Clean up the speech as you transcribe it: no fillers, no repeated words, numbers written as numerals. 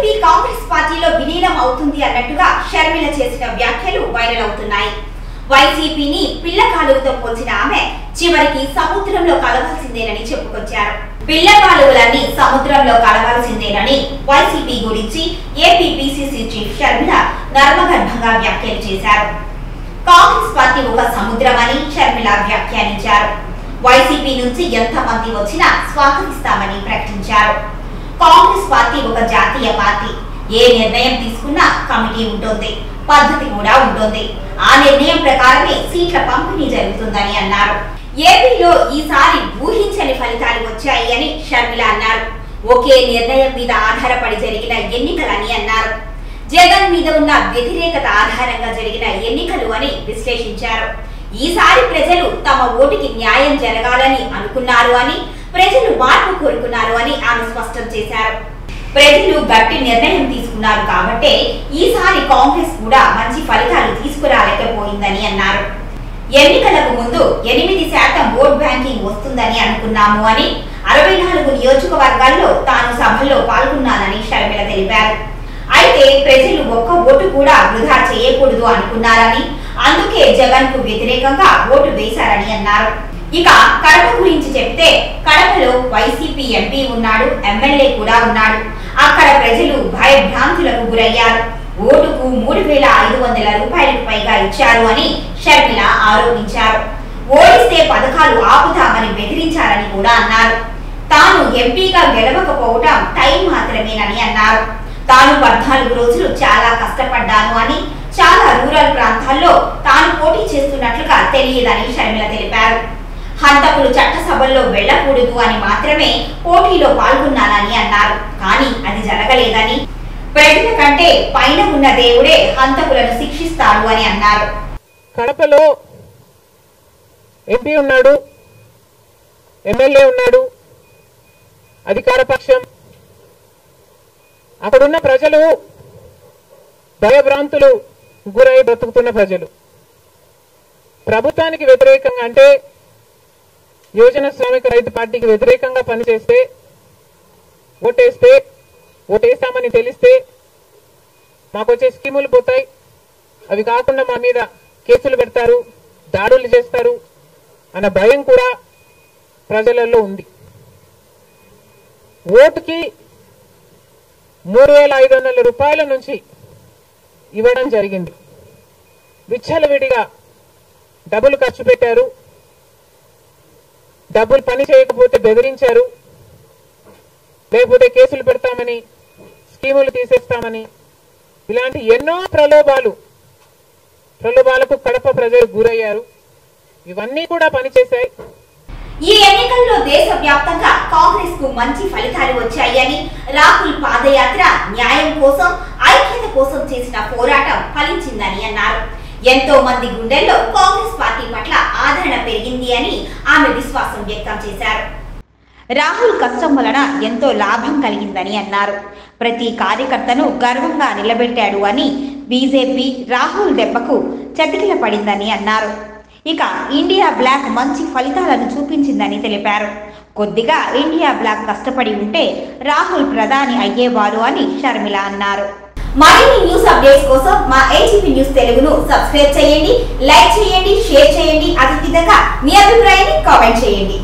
YCP Congress పార్టీలో విలీనం అవుతుంది అన్నట్టుగా షర్మిల చేసిన వ్యాఖ్యలు వైరల్ అవుతున్నాయి. వైసీపీని పిల్ల కాలువతో పోల్చిన ఆమె చివరికి సముద్రంలో కలవాల్సిందేనని చెప్పుకొచ్చారు. పిల్ల కాలువలన్నీ సముద్రంలో కలవాల్సిందేనని వైసీపీ గురించి ఏపీ పిసిసి చీఫ్ షర్మిల నర్మగర్భంగా వ్యాఖ్యలు చేశారు. కాంగ్రెస్ పార్టీ ఒక సముద్రం అని షర్మిల వ్యాఖ్యానించారు. వైసీపీ నుంచి ఎంతమంది వచ్చినా స్వాగతిస్తామని ప్రకటించారు. కాంగ్రెస్ పార్టీ ఒక జాతీయ పార్టీ. ఏ నిర్ణయం తీసుకున్నా కమిటీ ఉంటుంది, పద్ధతి కూడా ఉంటుంది. ఆ నిర్ణయం ప్రకారమే సీట్ల పంపిణీ జరుగుతుందని అన్నారు. ఏపీలో ఈసారి ఊహించని ఫలితాలు వచ్చాయి అని షర్మిల అన్నారు. ఒకే నిర్ణయం మీద ఆధారపడి జరిగిన ఎన్నికలని అన్నారు. జగన్ మీద ఉన్న వ్యతిరేకత ఆధారంగా జరిగిన ఎన్నికలు అని విశ్లేషించారు. ఈసారి ప్రజలు తమ ఓటుకి న్యాయం జరగాలని అనుకున్నారు అని, ప్రజలు మార్పు కోరుకున్నారు అని ఆమె స్పష్టం చేశారు. ప్రజలు గట్టి నిర్ణయం తీసుకున్నారు కాబట్టే ఈసారి కాంగ్రెస్ కూడా మంచి ఫలితాలు తీసుకురాలేకపోయిందని అన్నారు. ఎన్నికలకు ముందు 8% ఓట్ బ్యాంకింగ్ వస్తుందని అనుకున్నాము అని, 64 నియోజకవర్గాల్లో తాను సభల్లో పాల్గొన్నానని షర్మిల తెలిపారు. అయితే ప్రజలు ఒక్క ఓటు కూడా వృధా చేయకూడదు అనుకున్నారని, అందుకే జగన్ కు వ్యతిరేకంగా ఓటు వేశారని అన్నారు. ఇక కడప గురించి చెప్తే, కడపలో వైసీపీ ఎంపీ ఉన్నాడు, ఎమ్మెల్యే కూడా ఉన్నాడు. అక్కడ ప్రజలు భయభ్రాంతులకు గురయ్యారు. ఓటుకు 3,500 రూపాయలకు పైగా ఇచ్చారు అని షర్మిల ఆరోపించారు. ఓడిస్తే పథకాలు ఆపుతామని బెదిరించారని కూడా అన్నారు. తాను ఎంపీగా గెలవకపోవటం టైం మాత్రమేనని అన్నారు. తాను 14 రోజులు చాలా కష్టపడ్డాను అని, చాలా రూరల్ ప్రాంతాల్లో తాను పోటీ చేస్తున్నట్లుగా తెలియదని షర్మిల తెలిపారు. హంతకులు చట్టసభల్లో వెళ్లకూడదు అని మాత్రమే పోటీలో పాల్గొన్నానని అన్నారు. కానీ అది జరగలేదని, ప్రజల కంటే పైన ఉన్న దేవుడే హంతకులను శిక్షిస్తాడు అని అన్నారు. కడపలో ఎంపీ ఉన్నాడు, ఎమ్మెల్యే ఉన్నాడు, అధికార పక్షం. అక్కడున్న ప్రజలు భయభ్రాంతులు గురై బ్రతుకుతున్న ప్రజలు. ప్రభుత్వానికి వ్యతిరేకంగా అంటే యువజన శ్రామిక రైతు పార్టీకి వ్యతిరేకంగా పనిచేస్తే, ఓటేస్తామని తెలిస్తే మాకు వచ్చే స్కీములు పోతాయి, అవి కాకుండా మా మీద కేసులు పెడతారు, దాడులు చేస్తారు అన్న భయం కూడా ప్రజలలో ఉంది. ఓటుకి 3,500 రూపాయల నుంచి ఇవ్వడం జరిగింది. విచ్చలవిడిగా డబ్బులు ఖర్చు పెట్టారు. డబ్బులు పని చేయకపోతే బెదిరించారు, లేకపోతే కేసులు పెడతామని, స్కీములు తీసేస్తామని, ఇలాంటి ఎన్నో ప్రలోభాలకు కడప ప్రజలు గురయ్యారు. ఇవన్నీ కూడా పనిచేశాయి. ఈ ఎన్నికల్లో దేశవ్యాప్తంగా కాంగ్రెస్ కు మంచి ఫలితాలు వచ్చాయని, రాహుల్ పాదయాత్ర న్యాయం కోసం, ఐక్యత కోసం చేసిన పోరాటం ఫలించిందని అన్నారు. ఎంతో మంది గుండెల్లో కాంగ్రెస్ పార్టీ పట్ల ఆదరణ పెరిగింది అని ఆమె విశ్వాసం వ్యక్తం చేశారు. రాహుల్ కష్టం వలన ఎంతో లాభం కలిగిందని అన్నారు. ప్రతి కార్యకర్తను గర్వంగా నిలబెట్టాడు అని, బీజేపీ రాహుల్ దెబ్బకు చతికిల పడిందని అన్నారు. ఇక ఇండియా బ్లాక్ మంచి ఫలితాలను చూపించిందని తెలిపారు. కొద్దిగా ఇండియా బ్లాక్ కష్టపడి ఉంటే రాహుల్ ప్రధాని అయ్యేవారు అని షర్మిల అన్నారు. మరిన్ని న్యూస్ అప్డేట్స్ కోసం మా ఏటీపీ న్యూస్ తెలుగును సబ్స్క్రైబ్ చేయండి, లైక్ చేయండి, షేర్ చేయండి. అదేవిధంగా మీ అభిప్రాయాన్ని కామెంట్ చేయండి.